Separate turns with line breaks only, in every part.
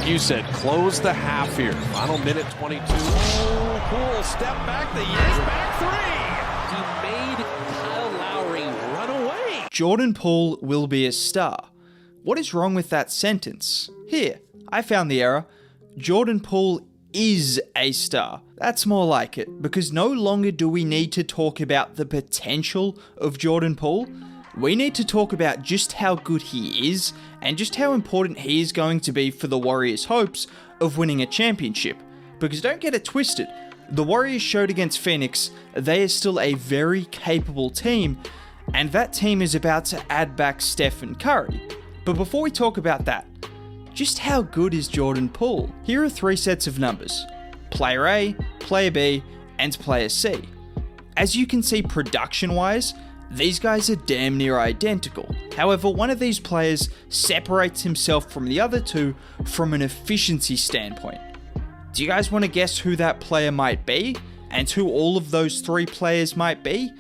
like you said, close the half here. Final minute 22.
Oh, Poole, step back, the years back three.
He made Kyle Lowry run away.
Jordan Poole will be a star. What is wrong with that sentence? Here, I found the error. Jordan Poole is a star. That's more like it, because no longer do we need to talk about the potential of Jordan Poole. We need to talk about just how good he is and just how important he is going to be for the Warriors' hopes of winning a championship. Because don't get it twisted, the Warriors showed against Phoenix they are still a very capable team, and that team is about to add back Steph and Curry. But before we talk about that, just how good is Jordan Poole? Here are 3 sets of numbers: Player A, Player B, and Player C. As you can see, production-wise, these guys are damn near identical. However, one of these players separates himself from the other two from an efficiency standpoint. Do you guys want to guess who that player might be? And who all of those 3 players might be?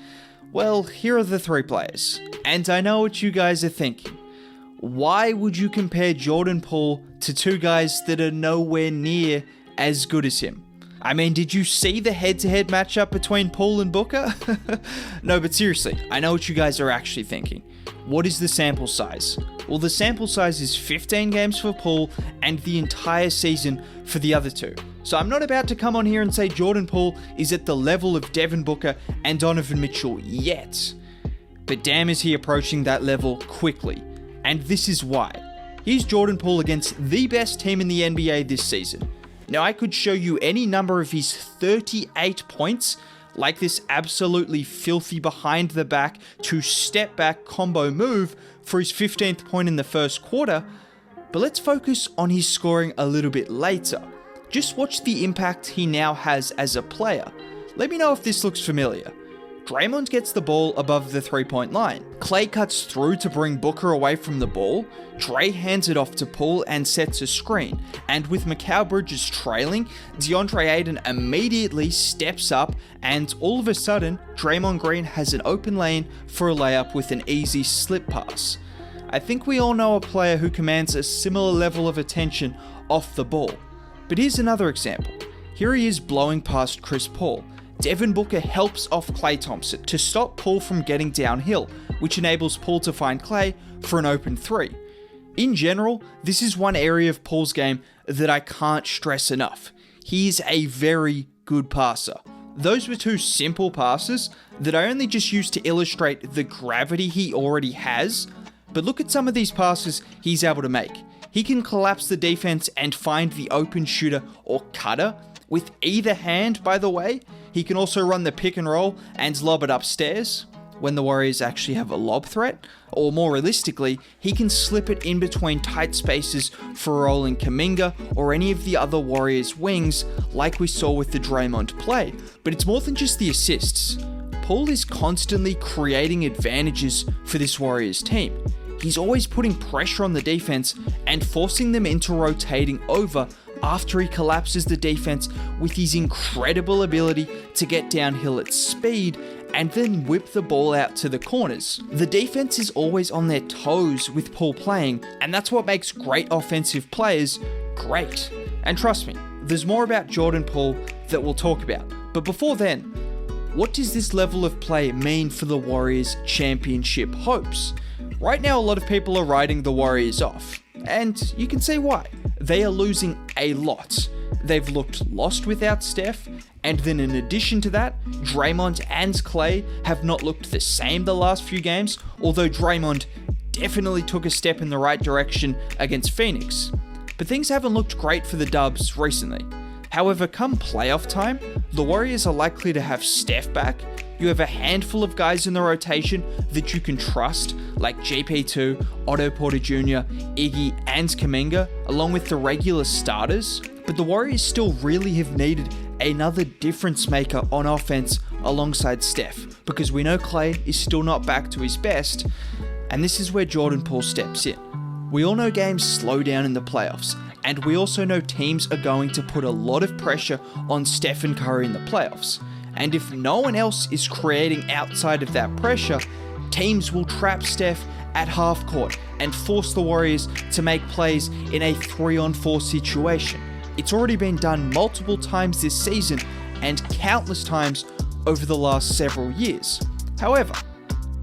Well, here are the 3 players. And I know what you guys are thinking. Why would you compare Jordan Poole to 2 guys that are nowhere near as good as him? I mean, did you see the head-to-head matchup between Poole and Booker? No, but seriously, I know what you guys are actually thinking. What is the sample size? Well, the sample size is 15 games for Poole and the entire season for the other 2. So I'm not about to come on here and say Jordan Poole is at the level of Devin Booker and Donovan Mitchell yet. But damn is he approaching that level quickly. And this is why. Here's Jordan Poole against the best team in the NBA this season. Now, I could show you any number of his 38 points, like this absolutely filthy behind the back to step back combo move for his 15th point in the first quarter, but let's focus on his scoring a little bit later. Just watch the impact he now has as a player. Let me know if this looks familiar. Draymond gets the ball above the 3-point line. Klay cuts through to bring Booker away from the ball. Dre hands it off to Poole and sets a screen. And with Mikal Bridges trailing, DeAndre Ayton immediately steps up, and all of a sudden, Draymond Green has an open lane for a layup with an easy slip pass. I think we all know a player who commands a similar level of attention off the ball. But here's another example. Here he is blowing past Chris Paul. Devin Booker helps off Klay Thompson to stop Poole from getting downhill, which enables Poole to find Klay for an open 3. In general, this is one area of Poole's game that I can't stress enough. He is a very good passer. Those were 2 simple passes that I only just used to illustrate the gravity he already has, but look at some of these passes he's able to make. He can collapse the defense and find the open shooter or cutter with either hand, by the way. He can also run the pick and roll and lob it upstairs when the Warriors actually have a lob threat. Or more realistically, he can slip it in between tight spaces for rolling Kuminga or any of the other Warriors wings like we saw with the Draymond play. But it's more than just the assists. Poole is constantly creating advantages for this Warriors team. He's always putting pressure on the defense and forcing them into rotating over after he collapses the defense with his incredible ability to get downhill at speed and then whip the ball out to the corners. The defense is always on their toes with Poole playing, and that's what makes great offensive players great. And trust me, there's more about Jordan Poole that we'll talk about. But before then, what does this level of play mean for the Warriors' championship hopes? Right now, a lot of people are writing the Warriors off, and you can see why. They are losing a lot. They've looked lost without Steph, and then in addition to that, Draymond and Klay have not looked the same the last few games, although Draymond definitely took a step in the right direction against Phoenix. But things haven't looked great for the Dubs recently. However, come playoff time, the Warriors are likely to have Steph back. You have a handful of guys in the rotation that you can trust, like GP2, Otto Porter Jr., Iggy, and Kuminga, along with the regular starters. But the Warriors still really have needed another difference maker on offense alongside Steph, because we know Klay is still not back to his best, and this is where Jordan Poole steps in. We all know games slow down in the playoffs, and we also know teams are going to put a lot of pressure on Steph and Curry in the playoffs. And if no one else is creating outside of that pressure, teams will trap Steph at half court and force the Warriors to make plays in a 3-on-4 situation. It's already been done multiple times this season and countless times over the last several years. However,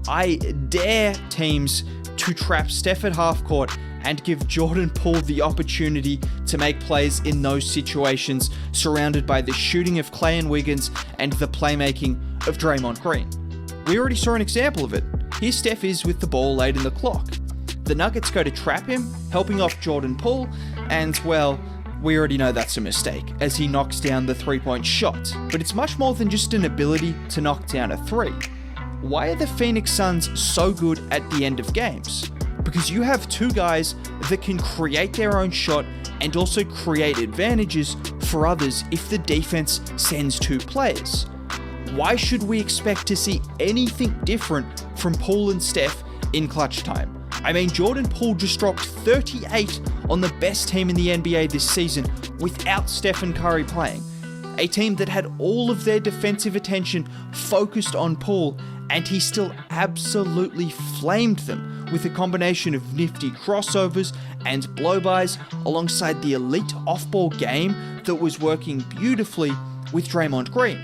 I dare teams to trap Steph at half court and give Jordan Poole the opportunity to make plays in those situations, surrounded by the shooting of Clay and Wiggins and the playmaking of Draymond Green. We already saw an example of it. Here Steph is with the ball late in the clock. The Nuggets go to trap him, helping off Jordan Poole, and well, we already know that's a mistake, as he knocks down the 3-point shot. But it's much more than just an ability to knock down a 3. Why are the Phoenix Suns so good at the end of games? Because you have two guys that can create their own shot and also create advantages for others if the defense sends two players. Why should we expect to see anything different from Poole and Steph in clutch time? I mean, Jordan Poole just dropped 38 on the best team in the NBA this season without Stephen Curry playing. A team that had all of their defensive attention focused on Poole, and he still absolutely flamed them with a combination of nifty crossovers and blow-bys alongside the elite off-ball game that was working beautifully with Draymond Green.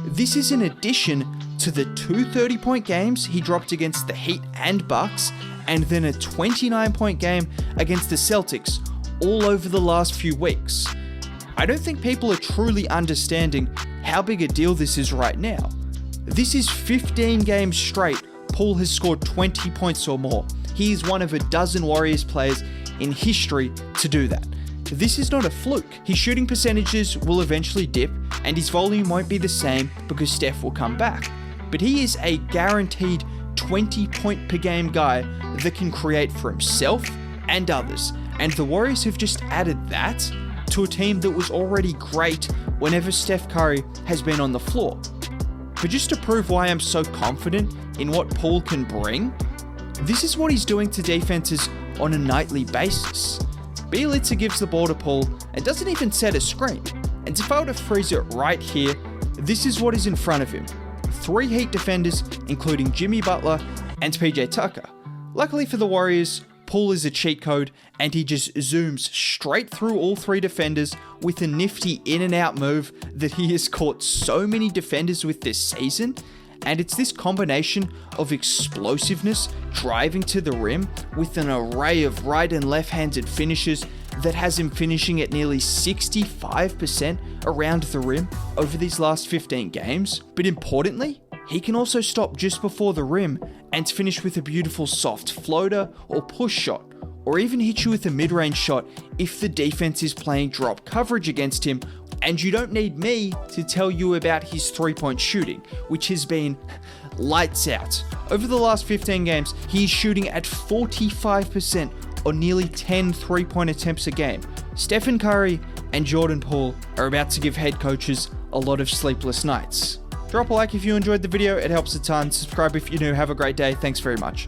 This is in addition to the 2 30-point games he dropped against the Heat and Bucks, and then a 29-point game against the Celtics all over the last few weeks. I don't think people are truly understanding how big a deal this is right now. This is 15 games straight Poole has scored 20 points or more. He is one of a dozen Warriors players in history to do that. This is not a fluke. His shooting percentages will eventually dip and his volume won't be the same because Steph will come back. But he is a guaranteed 20-point per game guy that can create for himself and others. And the Warriors have just added that to a team that was already great whenever Steph Curry has been on the floor. But just to prove why I'm so confident in what Poole can bring, this is what he's doing to defenses on a nightly basis. Bjelica gives the ball to Poole and doesn't even set a screen. And if I were to freeze it right here, this is what is in front of him. 3 Heat defenders, including Jimmy Butler and PJ Tucker. Luckily for the Warriors, Poole is a cheat code and he just zooms straight through all 3 defenders with a nifty in and out move that he has caught so many defenders with this season. And it's this combination of explosiveness, driving to the rim, with an array of right and left-handed finishes that has him finishing at nearly 65% around the rim over these last 15 games. But importantly, he can also stop just before the rim and finish with a beautiful soft floater or push shot, or even hit you with a mid-range shot if the defense is playing drop coverage against him. And you don't need me to tell you about his 3-point shooting, which has been lights out. Over the last 15 games, he is shooting at 45% on nearly 10 3-point attempts a game. Stephen Curry and Jordan Poole are about to give head coaches a lot of sleepless nights. Drop a like if you enjoyed the video, it helps a ton. Subscribe if you're new. Have a great day. Thanks very much.